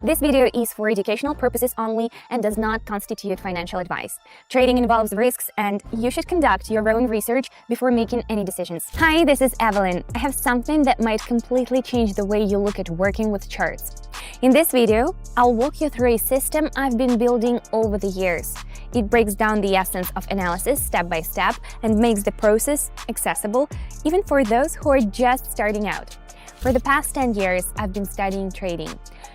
This video is for educational purposes only and does not constitute financial advice. Trading involves risks and you should conduct your own research before making any decisions. Hi, this is Evelyn. I have something that might completely change the way you look at working with charts. In this video, I'll walk you through a system I've been building over the years. It breaks down the essence of analysis step by step and makes the process accessible even for those who are just starting out. For the past 10 years, I've been studying trading.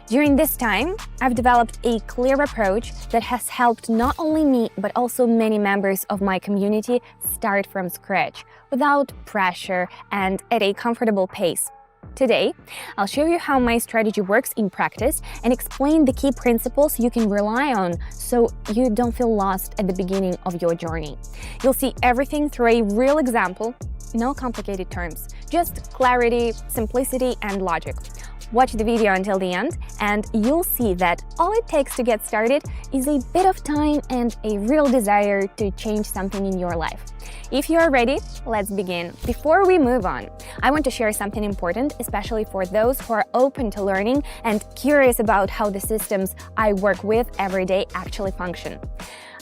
During this time, I've developed a clear approach that has helped not only me, but also many members of my community start from scratch, without pressure and at a comfortable pace. Today, I'll show you how my strategy works in practice and explain the key principles you can rely on so you don't feel lost at the beginning of your journey. You'll see everything through a real example, no complicated terms, just clarity, simplicity, and logic. Watch the video until the end, and you'll see that all it takes to get started is a bit of time and a real desire to change something in your life. If you are ready, let's begin. Before we move on, I want to share something important, especially for those who are open to learning and curious about how the systems I work with every day actually function.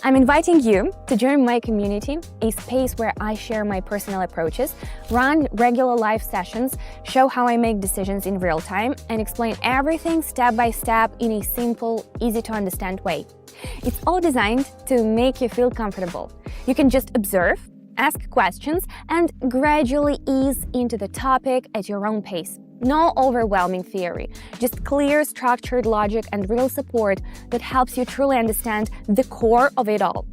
I'm inviting you to join my community, a space where I share my personal approaches, run regular live sessions, show how I make decisions in real time, and explain everything step by step in a simple, easy-to-understand way. It's all designed to make you feel comfortable. You can just observe, ask questions, and gradually ease into the topic at your own pace. No overwhelming theory, just clear, structured logic and real support that helps you truly understand the core of it all.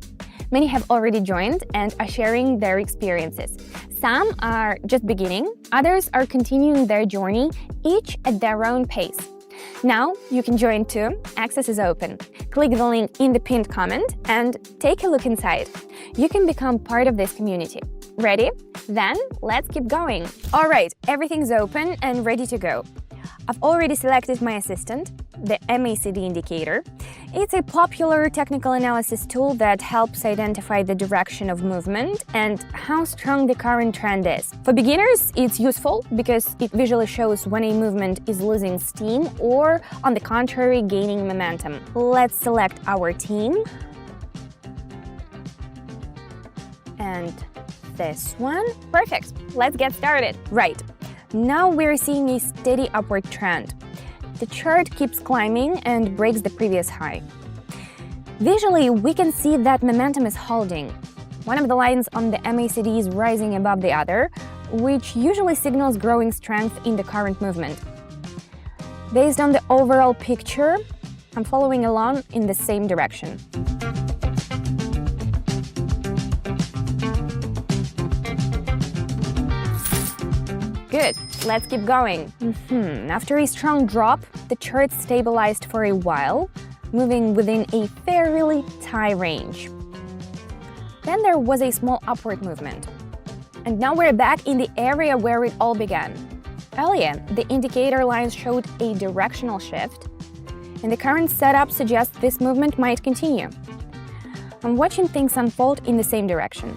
Many have already joined and are sharing their experiences. Some are just beginning, others are continuing their journey, each at their own pace. Now you can join too. Access is open. Click the link in the pinned comment and take a look inside. You can become part of this community. Ready? Then let's keep going. All right, everything's open and ready to go. I've already selected my assistant, the MACD indicator. It's a popular technical analysis tool that helps identify the direction of movement and how strong the current trend is. For beginners, it's useful because it visually shows when a movement is losing steam or, on the contrary, gaining momentum. Let's select our team. And this one. Perfect. Let's get started. Right. Now we're seeing a steady upward trend. The chart keeps climbing and breaks the previous high. Visually, we can see that momentum is holding. One of the lines on the MACD is rising above the other, which usually signals growing strength in the current movement. Based on the overall picture, I'm following along in the same direction. Good, let's keep going. After a strong drop, the chart stabilized for a while, moving within a fairly tight range. Then there was a small upward movement. And now we're back in the area where it all began. Earlier, the indicator lines showed a directional shift, and the current setup suggests this movement might continue. I'm watching things unfold in the same direction.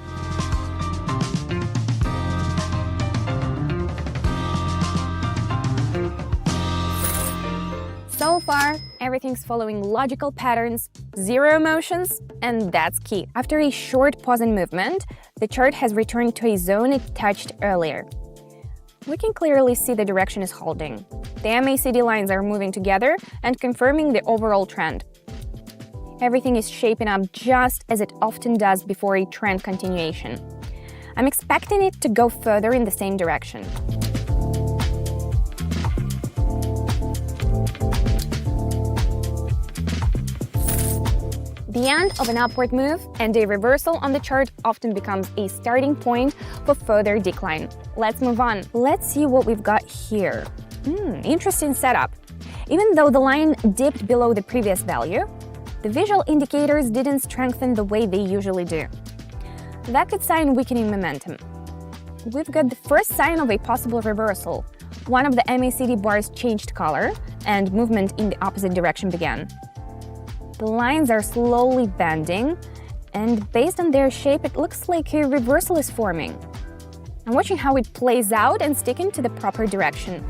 So far, everything's following logical patterns, zero emotions, and that's key. After a short pause in movement, the chart has returned to a zone it touched earlier. We can clearly see the direction is holding. The MACD lines are moving together and confirming the overall trend. Everything is shaping up just as it often does before a trend continuation. I'm expecting it to go further in the same direction. The end of an upward move and a reversal on the chart often becomes a starting point for further decline. Let's move on. Let's see what we've got here. Interesting setup. Even though the line dipped below the previous value, the visual indicators didn't strengthen the way they usually do. That could sign weakening momentum. We've got the first sign of a possible reversal. One of the MACD bars changed color and movement in the opposite direction began. The lines are slowly bending, and based on their shape, it looks like a reversal is forming. I'm watching how it plays out and sticking to the proper direction.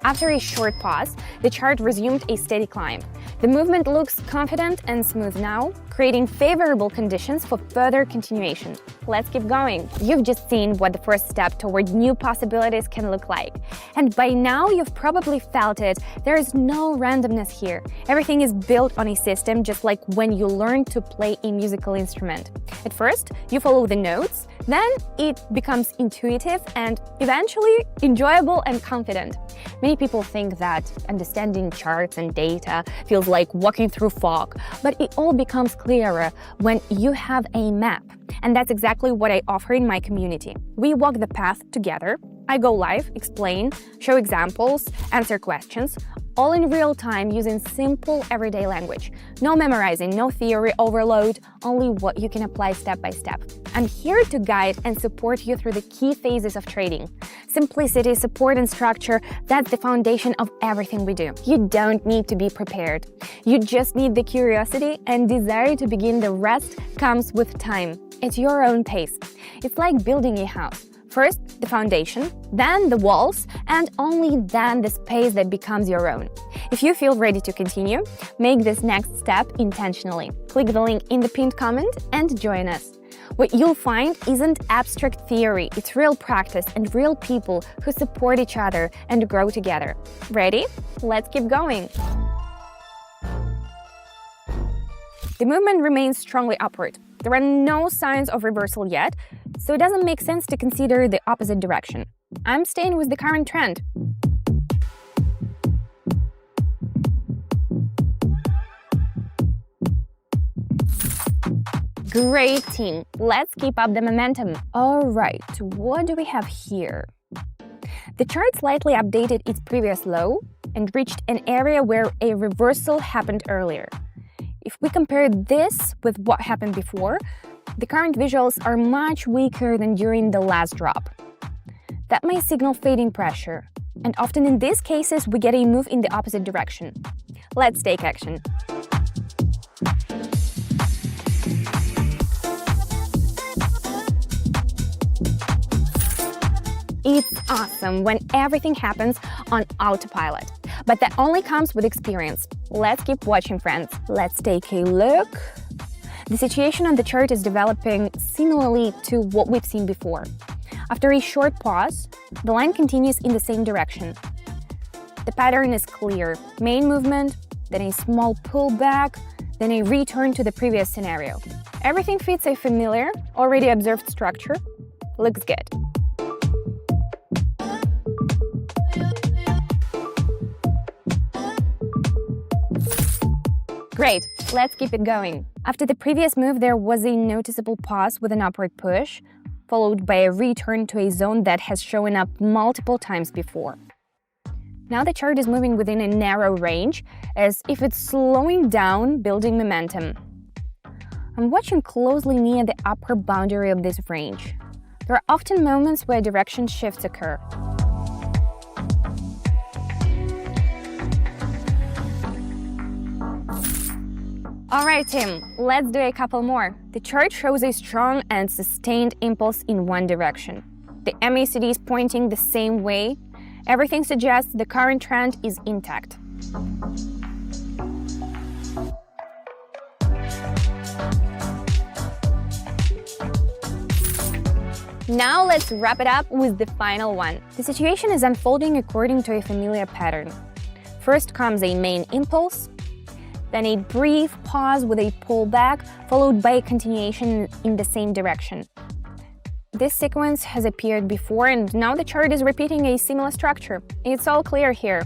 After a short pause, the chart resumed a steady climb. The movement looks confident and smooth now, creating favorable conditions for further continuation. Let's keep going. You've just seen what the first step toward new possibilities can look like. And by now, you've probably felt it. There is no randomness here. Everything is built on a system, just like when you learn to play a musical instrument. At first, you follow the notes, then it becomes intuitive and eventually enjoyable and confident. Many people think that understanding charts and data feels like walking through fog, but it all becomes clearer when you have a map. And that's exactly what I offer in my community. We walk the path together. I go live, explain, show examples, answer questions, all in real time using simple everyday language. No memorizing, no theory overload, only what you can apply step by step. I'm here to guide and support you through the key phases of trading. Simplicity, support, and structure, that's the foundation of everything we do. You don't need to be prepared. You just need the curiosity and desire to begin. The rest comes with time. At your own pace. It's like building a house. First, the foundation, then the walls, and only then the space that becomes your own. If you feel ready to continue, make this next step intentionally. Click the link in the pinned comment and join us. What you'll find isn't abstract theory, it's real practice and real people who support each other and grow together. Ready? Let's keep going. The movement remains strongly upward. There are no signs of reversal yet, so it doesn't make sense to consider the opposite direction. I'm staying with the current trend. Great team! Let's keep up the momentum. Alright, what do we have here? The chart slightly updated its previous low and reached an area where a reversal happened earlier. If we compare this with what happened before, the current visuals are much weaker than during the last drop. That may signal fading pressure, and often in these cases we get a move in the opposite direction. Let's take action. It's awesome when everything happens on autopilot, but that only comes with experience. Let's keep watching, friends. Let's take a look. The situation on the chart is developing similarly to what we've seen before. After a short pause, the line continues in the same direction. The pattern is clear. Main movement, then a small pullback, then a return to the previous scenario. Everything fits a familiar, already observed structure. Looks good. Great, let's keep it going. After the previous move, there was a noticeable pause with an upward push, followed by a return to a zone that has shown up multiple times before. Now the chart is moving within a narrow range, as if it's slowing down, building momentum. I'm watching closely near the upper boundary of this range. There are often moments where direction shifts occur. Alright team, let's do a couple more. The chart shows a strong and sustained impulse in one direction. The MACD is pointing the same way. Everything suggests the current trend is intact. Now let's wrap it up with the final one. The situation is unfolding according to a familiar pattern. First comes a main impulse, then a brief pause with a pullback, followed by a continuation in the same direction. This sequence has appeared before, and now the chart is repeating a similar structure. It's all clear here.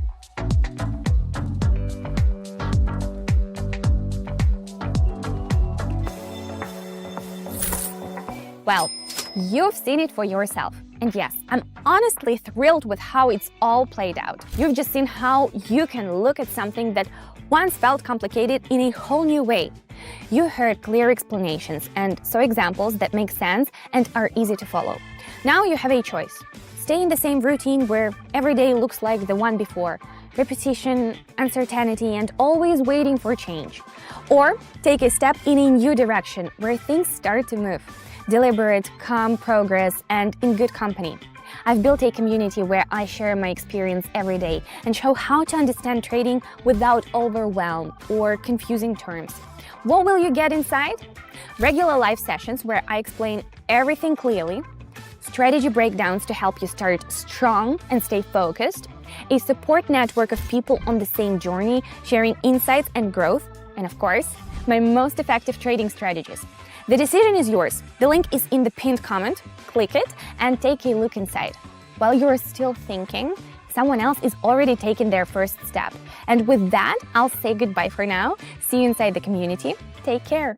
Well, you've seen it for yourself. And yes, I'm honestly thrilled with how it's all played out. You've just seen how you can look at something that once felt complicated in a whole new way. You heard clear explanations and saw examples that make sense and are easy to follow. Now you have a choice. Stay in the same routine where every day looks like the one before, repetition, uncertainty, and always waiting for change. Or take a step in a new direction where things start to move. deliberate, calm progress, and in good company. I've built a community where I share my experience every day and show how to understand trading without overwhelm or confusing terms. What will you get inside? Regular live sessions where I explain everything clearly, strategy breakdowns to help you start strong and stay focused, a support network of people on the same journey sharing insights and growth, and of course, my most effective trading strategies. The decision is yours. The link is in the pinned comment. Click it and take a look inside. While you're still thinking, someone else is already taking their first step. And with that, I'll say goodbye for now. See you inside the community. Take care.